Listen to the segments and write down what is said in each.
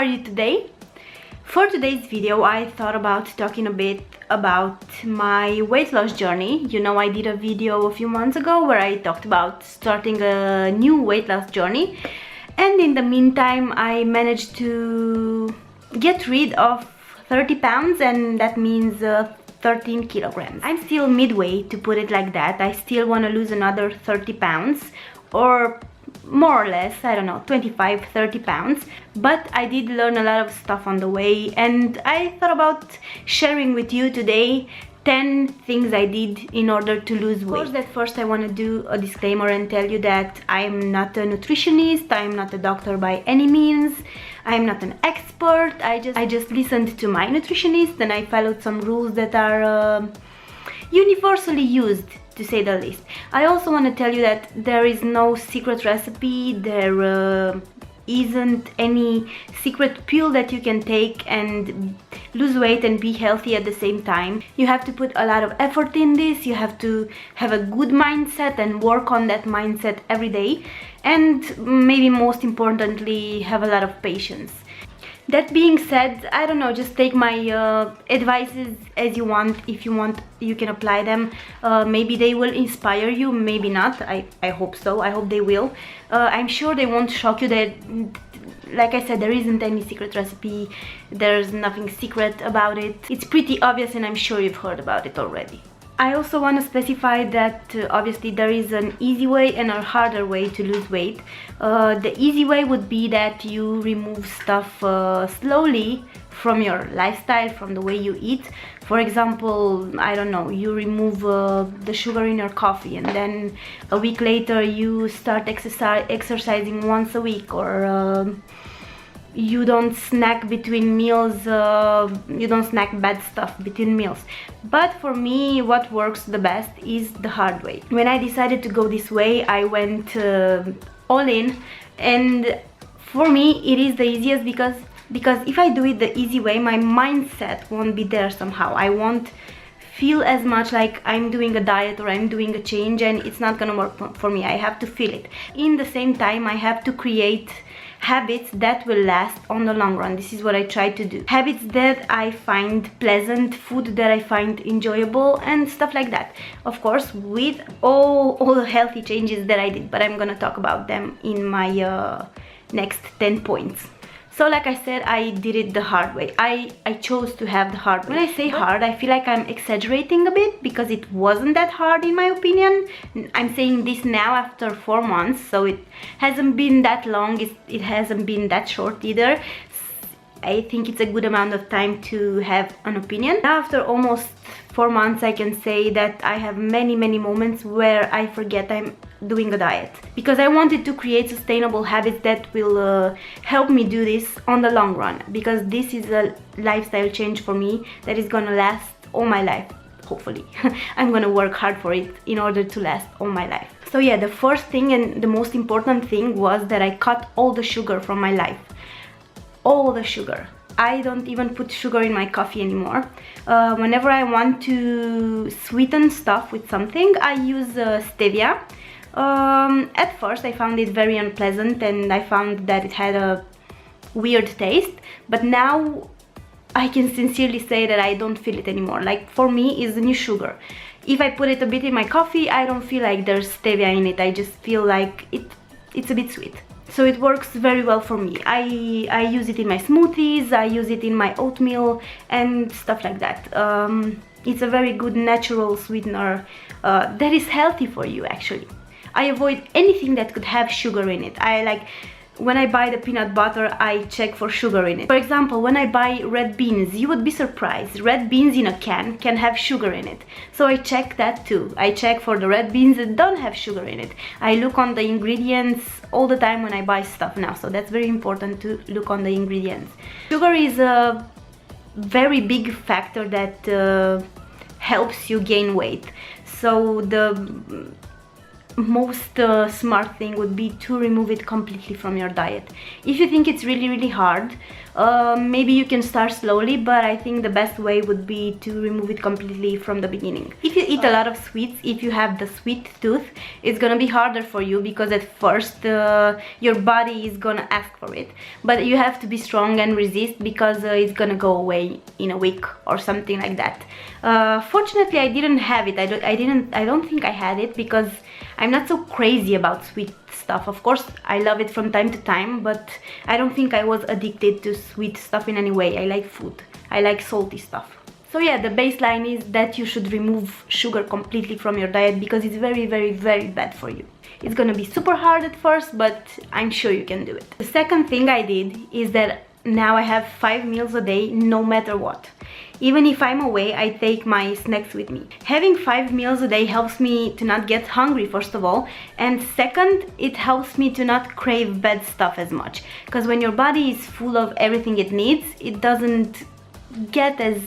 are you today? For today's video I thought about talking a bit about my weight loss journey. You know, I did a video a few months ago where I talked about starting a new weight loss journey, and in the meantime I managed to get rid of 30 pounds, and that means 13 kilograms. I'm still midway, to put it like that. I still want to lose another 30 pounds, or more or less, I don't know, 25-30 pounds, but I did learn a lot of stuff on the way, and I thought about sharing with you today 10 things I did in order to lose weight. Of course, at first I want to do a disclaimer and tell you that I'm not a nutritionist, I'm not a doctor by any means, I'm not an expert. I just listened to my nutritionist and I followed some rules that are universally used, to say the least. I also want to tell you that there is no secret recipe, there isn't any secret pill that you can take and lose weight and be healthy at the same time. You have to put a lot of effort in this, you have to have a good mindset and work on that mindset every day, and maybe most importantly, have a lot of patience. That being said, I don't know, just take my advices as you want. If you want, you can apply them. Maybe they will inspire you, maybe not. I hope so. I hope they will. I'm sure they won't shock you. That, like I said, there isn't any secret recipe. There's nothing secret about it. It's pretty obvious, and I'm sure you've heard about it already. I also want to specify that obviously there is an easy way and a harder way to lose weight. The easy way would be that you remove stuff slowly from your lifestyle, from the way you eat. For example, I don't know, you remove the sugar in your coffee, and then a week later you start exercising once a week, or you don't snack between meals, you don't snack bad stuff between meals. But for me, what works the best is the hard way. When I decided to go this way, I went all in, and for me it is the easiest because if I do it the easy way, my mindset won't be there somehow. I won't feel as much like I'm doing a diet or I'm doing a change, and it's not gonna work for me. I have to feel it. In the same time, I have to create habits that will last on the long run. This is what I try to do. Habits that I find pleasant, food that I find enjoyable, and stuff like that. Of course, with all the healthy changes that I did, but I'm gonna talk about them in my next 10 points. So like I said, I did it the hard way. I chose to have the hard way. When I say hard, I feel like I'm exaggerating a bit, because it wasn't that hard in my opinion. I'm saying this now after 4 months, so it hasn't been that long, it hasn't been that short either. I think it's a good amount of time to have an opinion. Now after almost 4 months, I can say that I have many moments where I forget I'm doing a diet, because I wanted to create sustainable habits that will help me do this on the long run, because this is a lifestyle change for me that is gonna last all my life, hopefully. I'm gonna work hard for it in order to last all my life. So yeah, the first thing and the most important thing was that I cut all the sugar from my life. All the sugar. I don't even put sugar in my coffee anymore. Whenever I want to sweeten stuff with something, I use stevia. At first I found it very unpleasant, and I found that it had a weird taste, but now I can sincerely say that I don't feel it anymore. Like, for me, it's the new sugar. If I put it a bit in my coffee, I don't feel like there's stevia in it. I just feel like it's a bit sweet. So it works very well for me. I use it in my smoothies, I use it in my oatmeal and stuff like that. It's a very good natural sweetener that is healthy for you, actually. I avoid anything that could have sugar in it. When I buy the peanut butter, I check for sugar in it. For example, when I buy red beans, you would be surprised. Red beans in a can have sugar in it. So I check that too. I check for the red beans that don't have sugar in it. I look on the ingredients all the time when I buy stuff now. So that's very important, to look on the ingredients. Sugar is a very big factor that helps you gain weight. So the most smart thing would be to remove it completely from your diet. If you think it's really hard, Maybe you can start slowly, but I think the best way would be to remove it completely from the beginning. If you eat a lot of sweets, if you have the sweet tooth, it's gonna be harder for you because at first your body is gonna ask for it, but you have to be strong and resist because it's gonna go away in a week or something like that. Fortunately, I didn't have it. I don't think I had it because I'm not so crazy about sweet stuff. Of course, I love it from time to time, but I don't think I was addicted to sweet stuff in any way. I like food. I like salty stuff. So yeah, the baseline is that you should remove sugar completely from your diet because it's very, very, very bad for you. It's gonna be super hard at first, but I'm sure you can do it. The second thing I did is that now I have 5 meals a day, no matter what. Even if I'm away, I take my snacks with me. Having 5 meals a day helps me to not get hungry, first of all, and second, it helps me to not crave bad stuff as much. Because when your body is full of everything it needs, it doesn't get as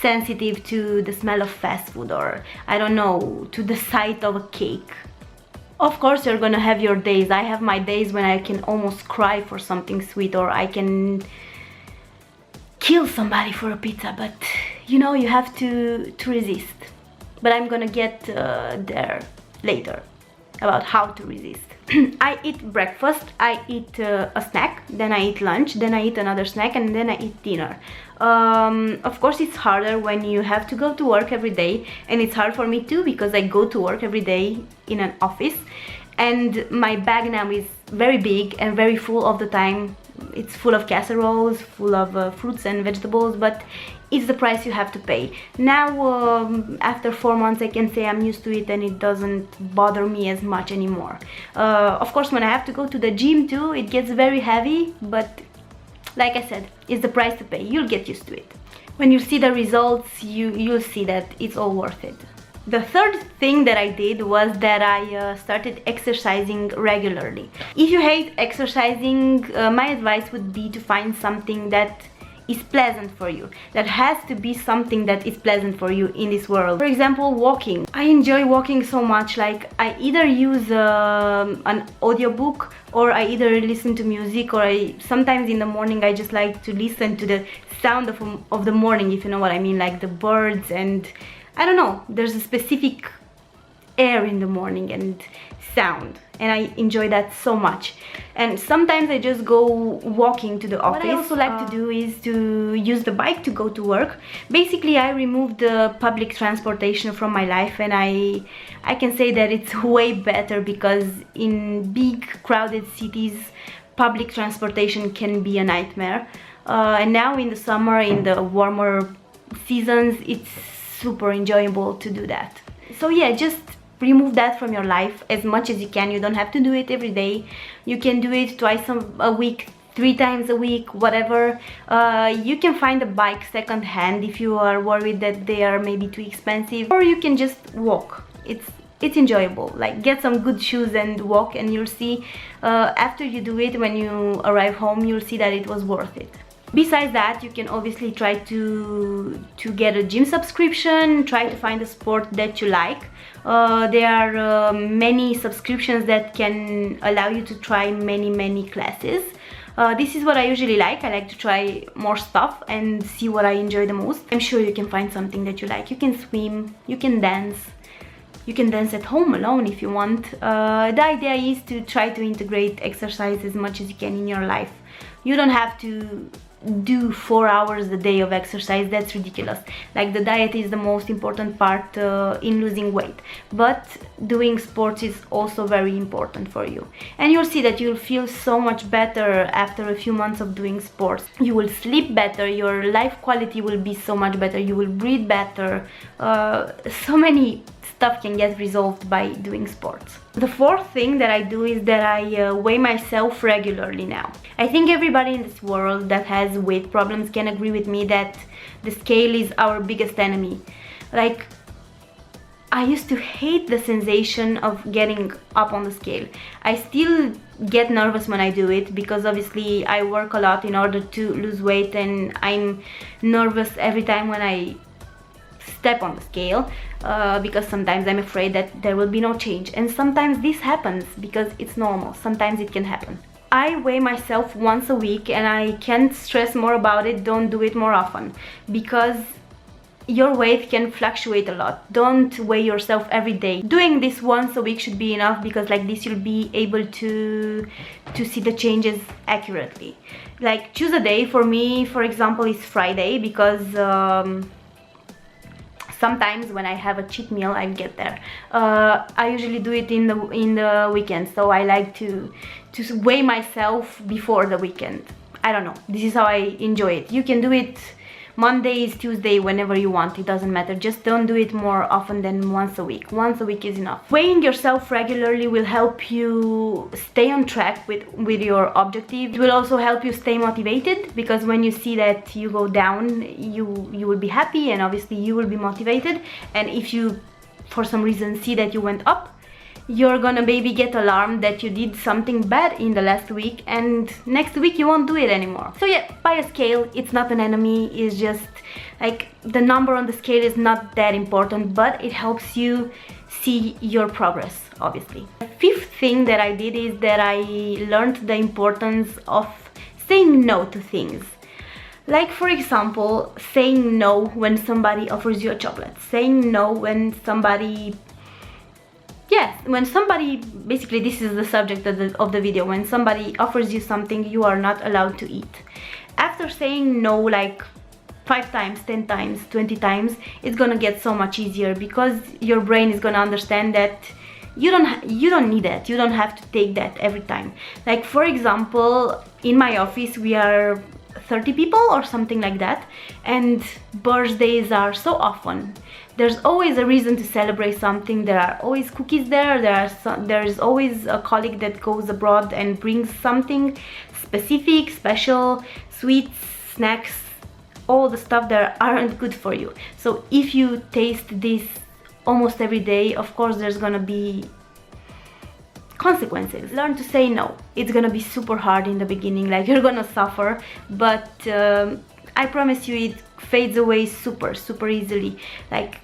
sensitive to the smell of fast food or, I don't know, to the sight of a cake. Of course, you're gonna have your days. I have my days when I can almost cry for something sweet, or I can kill somebody for a pizza, but you know, you have to resist. But I'm gonna get there later about how to resist. I eat breakfast, I eat a snack, then I eat lunch, then I eat another snack, and then I eat dinner. Of course, it's harder when you have to go to work every day, and it's hard for me too because I go to work every day in an office, and my bag now is very big and very full of the time. It's full of casseroles, full of fruits and vegetables, but it's the price you have to pay. Now, after 4 months, I can say I'm used to it and it doesn't bother me as much anymore. Of course, when I have to go to the gym too, it gets very heavy, but like I said, it's the price to pay. You'll get used to it. When you see the results, you'll see that it's all worth it. The third thing that I did was that I started exercising regularly. If you hate exercising, my advice would be to find something that is pleasant for you. That has to be something that is pleasant for you in this world. For example, walking. I enjoy walking so much. Like, I either use an audiobook, or I either listen to music, or sometimes in the morning I just like to listen to the sound of the morning, if you know what I mean, like the birds, and I don't know, there's a specific air in the morning and sound, and I enjoy that so much. And sometimes I just go walking to the office. What I also like to do is to use the bike to go to work. Basically, I removed the public transportation from my life, and I can say that it's way better because in big crowded cities, public transportation can be a nightmare. And now in the summer, in the warmer seasons, it's super enjoyable to do that. So yeah, just remove that from your life as much as you can. You don't have to do it every day. You can do it twice a week, 3 times a week, whatever. You can find a bike second hand if you are worried that they are maybe too expensive, or you can just walk. It's enjoyable. Like, get some good shoes and walk, and you'll see after you do it, when you arrive home, you'll see that it was worth it. Besides that, you can obviously try to get a gym subscription, try to find a sport that you like. There are many subscriptions that can allow you to try many classes. This is what I usually like. I like to try more stuff and see what I enjoy the most. I'm sure you can find something that you like. You can swim, you can dance. You can dance at home alone if you want. The idea is to try to integrate exercise as much as you can in your life. You don't have to do 4 hours a day of exercise. That's ridiculous. Like, the diet is the most important part in losing weight, but doing sports is also very important for you, and you'll see that you'll feel so much better after a few months of doing sports. You will sleep better, your life quality will be so much better, you will breathe better. So many stuff can get resolved by doing sports. The fourth thing that I do is that I weigh myself regularly now. I think everybody in this world that has weight problems can agree with me that the scale is our biggest enemy. Like, I used to hate the sensation of getting up on the scale. I still get nervous when I do it because obviously I work a lot in order to lose weight, and I'm nervous every time when I step on the scale because sometimes I'm afraid that there will be no change, and sometimes this happens because it's normal. Sometimes it can happen. I weigh myself once a week, and I can't stress more about it. Don't do it more often, because your weight can fluctuate a lot. Don't weigh yourself every day. Doing this once a week should be enough, because like this you'll be able to see the changes accurately. Like, choose a day. For me, for example, is Friday, because sometimes when I have a cheat meal, I get there. I usually do it in the weekend, so I like to weigh myself before the weekend. I don't know, this is how I enjoy it. You can do it Mondays, Tuesday, whenever you want, it doesn't matter. Just don't do it more often than once a week. Once a week is enough. Weighing yourself regularly will help you stay on track with your objective. It will also help you stay motivated, because when you see that you go down, you will be happy, and obviously you will be motivated. And if you for some reason see that you went up, you're gonna maybe get alarmed that you did something bad in the last week, and next week you won't do it anymore. So yeah, buy a scale. It's not an enemy. It's just like the number on the scale is not that important, but it helps you see your progress, obviously. The fifth thing that I did is that I learned the importance of saying no to things. Like, for example, saying no when somebody offers you a chocolate, saying no when somebody basically, this is the subject of the video, when somebody offers you something you are not allowed to eat. After saying no like 5 times, 10 times, 20 times, it's gonna get so much easier, because your brain is gonna understand that you don't need that. You don't have to take that every time. Like, for example, in my office we are 30 people or something like that, and birthdays are so often. There's always a reason to celebrate something. There are always cookies there. There is always a colleague that goes abroad and brings something specific, special, sweets, snacks, all the stuff that aren't good for you. So if you taste this almost every day, of course there's gonna be consequences. Learn to say no. It's gonna be super hard in the beginning, like you're gonna suffer, but I promise you it fades away super easily. Like,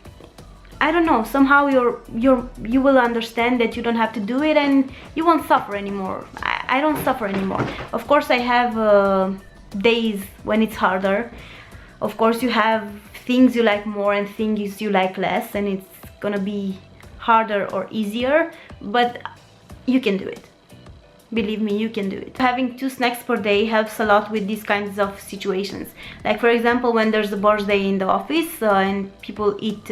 I don't know, somehow you will understand that you don't have to do it, and you won't suffer anymore. I don't suffer anymore. Of course I have days when it's harder. Of course you have things you like more and things you like less, and it's gonna be harder or easier, but you can do it. Believe me, you can do it. Having 2 snacks per day helps a lot with these kinds of situations. Like, for example, when there's a birthday in the office and people eat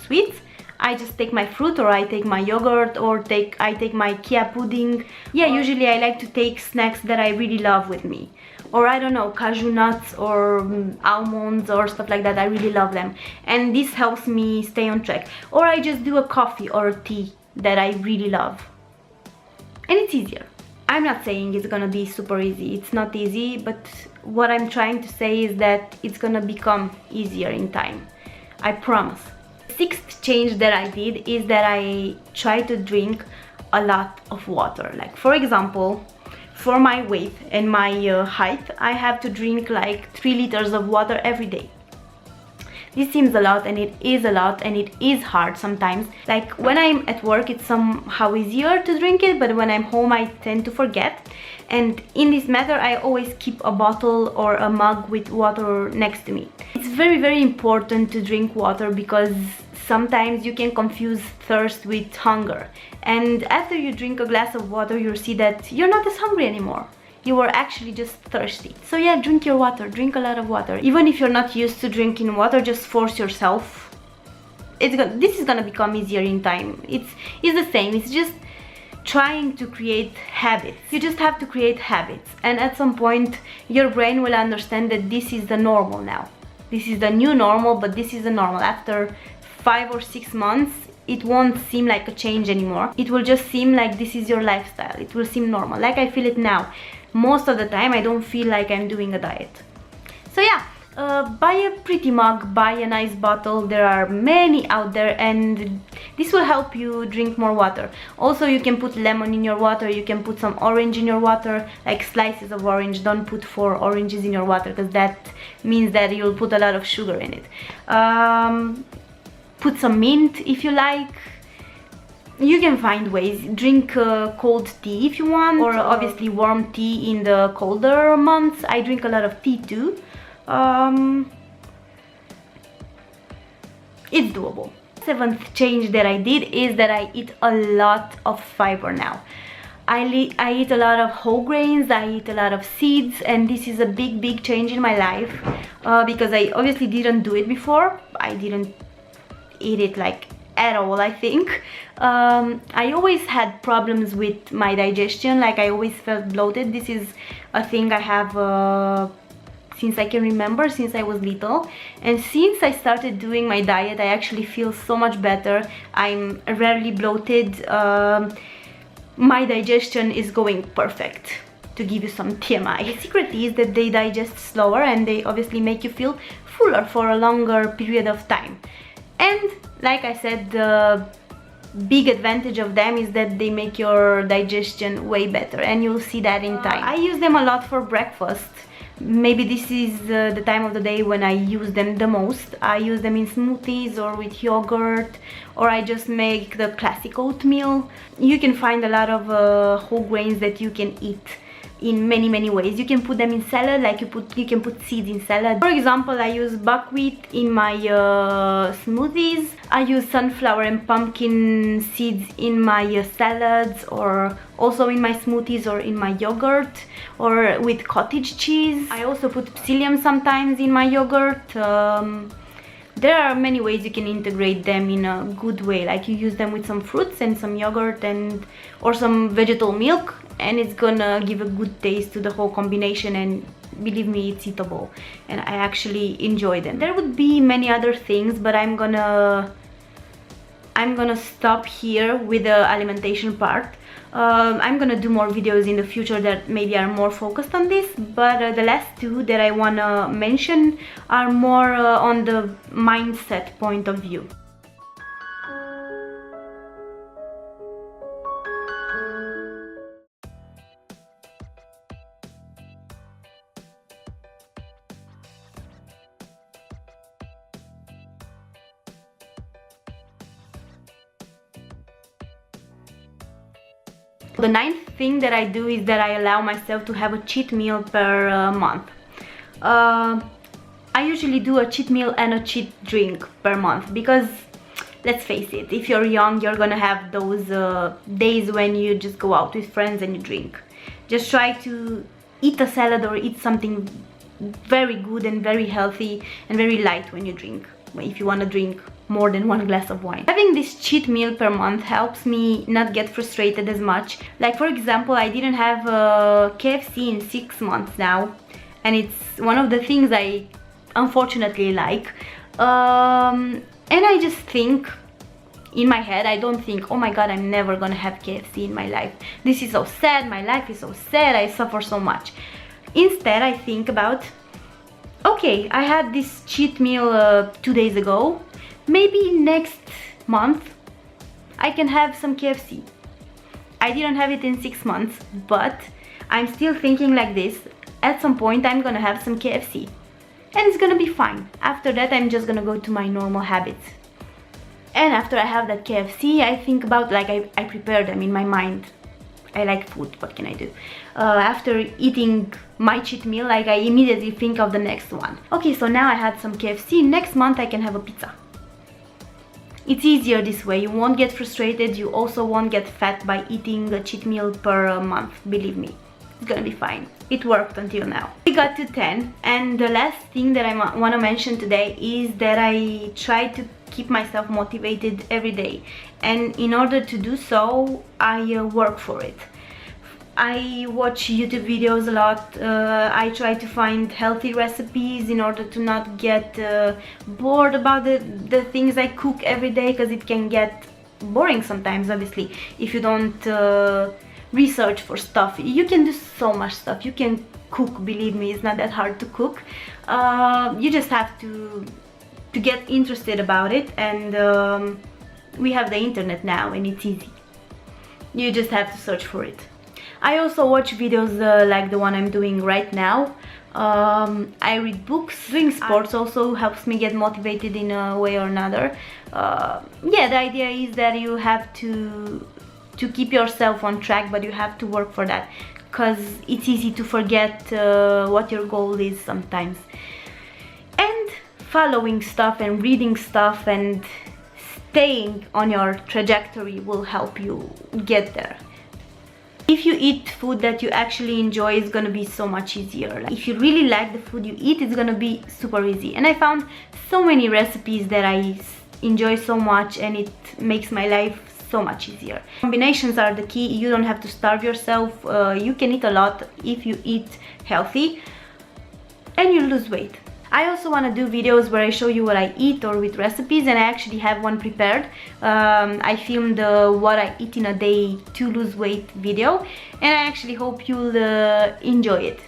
sweets, I just take my fruit, or I take my yogurt, or I take my Kia pudding. Yeah, usually I like to take snacks that I really love with me. Or I don't know, cashew nuts or almonds or stuff like that. I really love them. And this helps me stay on track. Or I just do a coffee or a tea that I really love. And it's easier. I'm not saying it's gonna be super easy. It's not easy, but what I'm trying to say is that it's gonna become easier in time. I promise. The 6th change that I did is that I try to drink a lot of water. Like, for example, for my weight and my height, I have to drink like 3 liters of water every day. This seems a lot, and it is a lot, and it is hard sometimes. Like, when I'm at work, it's somehow easier to drink it, but when I'm home, I tend to forget. And in this matter, I always keep a bottle or a mug with water next to me. It's very important to drink water, because sometimes you can confuse thirst with hunger. And after you drink a glass of water, you'll see that you're not as hungry anymore. You were actually just thirsty. So yeah, drink your water, drink a lot of water. Even if you're not used to drinking water, just force yourself. This is gonna become easier in time. It's the same, it's just trying to create habits. You just have to create habits, and at some point your brain will understand that this is the normal now. This is the new normal, but this is the normal. After 5 or 6 months, it won't seem like a change anymore. It will just seem like this is your lifestyle. It will seem normal, like I feel it now. Most of the time I don't feel like I'm doing a diet. So yeah, buy a pretty mug, buy a nice bottle. There are many out there, and this will help you drink more water. Also, you can put lemon in your water, you can put some orange in your water, like slices of orange. Don't put 4 oranges in your water, because that means that you'll put a lot of sugar in it. Put some mint if you like. You can find ways. Drink cold tea if you want, or obviously warm tea in the colder months. I drink a lot of tea too. It's doable. Seventh change that I did is that I eat a lot of fiber now. I eat a lot of whole grains, I eat a lot of seeds, and this is a big change in my life because I obviously didn't do it before. I didn't eat it like at all, I think. I always had problems with my digestion, like I always felt bloated. This is a thing I have since I can remember, since I was little, and since I started doing my diet I actually feel so much better. I'm rarely bloated. My digestion is going perfect, to give you some TMI. The secret is that they digest slower and they obviously make you feel fuller for a longer period of time. And like I said, the big advantage of them is that they make your digestion way better, and you'll see that in time. I use them a lot for breakfast. Maybe this is the time of the day when I use them the most. I use them in smoothies or with yogurt, or I just make the classic oatmeal. You can find a lot of whole grains that you can eat in many ways. You can put them in salad, like you can put seeds in salad. For example, I use buckwheat in my smoothies. I use sunflower and pumpkin seeds in my salads, or also in my smoothies or in my yogurt, or with cottage cheese. I also put psyllium sometimes in my yogurt. There are many ways you can integrate them in a good way, like you use them with some fruits and some yogurt and or some vegetable milk, and it's gonna give a good taste to the whole combination, and believe me, it's eatable and I actually enjoy them. There would be many other things, but I'm gonna stop here with the alimentation part. I'm gonna do more videos in the future that maybe are more focused on this, but the last two that I wanna mention are more on the mindset point of view. The ninth thing that I do is that I allow myself to have a cheat meal per month. I usually do a cheat meal and a cheat drink per month because, let's face it, if you're young, you're gonna have those days when you just go out with friends and you drink. Just try to eat a salad or eat something very good and very healthy and very light when you drink, if you want to drink more than one glass of wine. Having this cheat meal per month helps me not get frustrated as much. Like, for example, I didn't have KFC in 6 months now, and it's one of the things I unfortunately like. And I just think, in my head, I don't think, oh my god, I'm never gonna have KFC in my life. This is so sad, my life is so sad, I suffer so much. Instead, I think about, okay, I had this cheat meal 2 days ago. Maybe next month I can have some KFC. I didn't have it in 6 months, but I'm still thinking like this. At some point I'm gonna have some KFC and it's gonna be fine. After that I'm just gonna go to my normal habits. And after I have that KFC, I think about, like, I prepare them in my mind. I like food, what can I do? After eating my cheat meal, like, I immediately think of the next one. Okay, so now I had some KFC, next month I can have a pizza. It's easier this way. You won't get frustrated, you also won't get fat by eating a cheat meal per month, believe me. It's gonna be fine. It worked until now. We got to 10, and the last thing that I want to mention today is that I try to keep myself motivated every day, and in order to do so, I work for it. I watch YouTube videos a lot. I try to find healthy recipes in order to not get bored about the things I cook every day, because it can get boring sometimes, obviously, if you don't research for stuff. You can do so much stuff. You can cook, believe me, it's not that hard to cook. You just have to get interested about it, and we have the internet now and it's easy. You just have to search for it. I also watch videos like the one I'm doing right now. I read books. Doing sports also helps me get motivated in a way or another. Yeah, the idea is that you have to keep yourself on track, but you have to work for that, because it's easy to forget what your goal is sometimes. And following stuff and reading stuff and staying on your trajectory will help you get there. If you eat food that you actually enjoy, it's gonna be so much easier. Like, if you really like the food you eat, it's gonna be super easy. And I found so many recipes that I enjoy so much, and it makes my life so much easier. Combinations are the key. You don't have to starve yourself. You can eat a lot if you eat healthy, and you lose weight. I also want to do videos where I show you what I eat or with recipes, and I actually have one prepared. I filmed what I eat in a day to lose weight video, and I actually hope you'll enjoy it.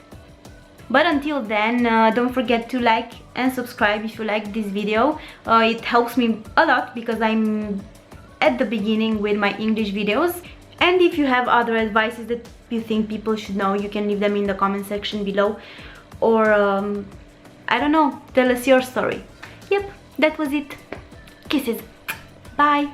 But until then, don't forget to like and subscribe if you like this video. It helps me a lot because I'm at the beginning with my English videos. And if you have other advices that you think people should know, you can leave them in the comment section below, or I don't know, tell us your story. Yep, that was it. Kisses. Bye.